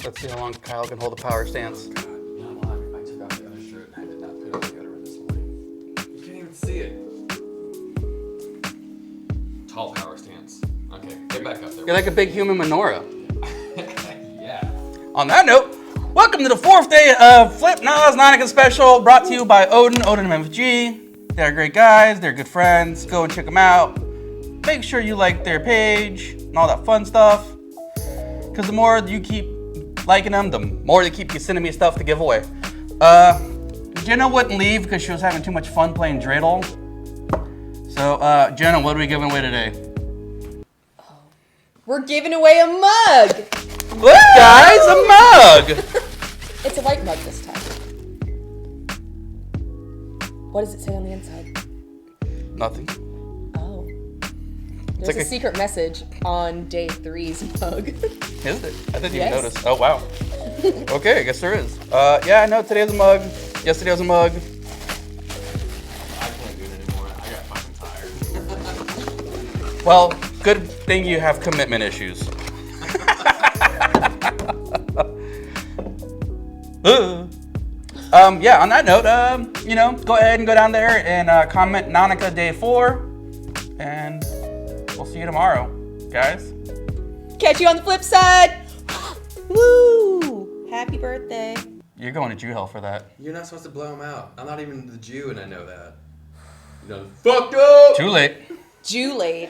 Let's see how long Kyle can hold the power stance. God, not lying. I took out the other shirt and I did not put on deodorant this morning. You can't even see it. Tall power stance. Okay, get back up there. You're like a big human menorah. Yeah. On that note, welcome to the 4th day of Flip Nas Nanukkah Special, brought to you by Odin and MFG. They're great guys, they're good friends. Go and check them out. Make sure you like their page and all that fun stuff. Because the more you keep liking them, the more they keep sending me stuff to give away. Jenna wouldn't leave because she was having too much fun playing dreidel. So, Jenna, what are we giving away today? We're giving away a mug! Look, guys, a mug! It's a white mug this time. What does it say on the inside? Nothing. Oh. There's like a a- secret message on day 3's mug. Is it? I didn't Yes. even notice. Oh, wow. Okay, I guess there is. Yeah, I know today's a mug. Yesterday was a mug. I can't do it anymore. I got fucking tired. Well, good thing you have commitment issues. Yeah, on that note, go ahead and go down there and comment NAnukkahday4. And we'll see you tomorrow, guys. Catch you on the flip side! Woo! Happy birthday. You're going to Jew hell for that. You're not supposed to blow him out. I'm not even the Jew and I know that. You know, fucked up! Too late. Jew late.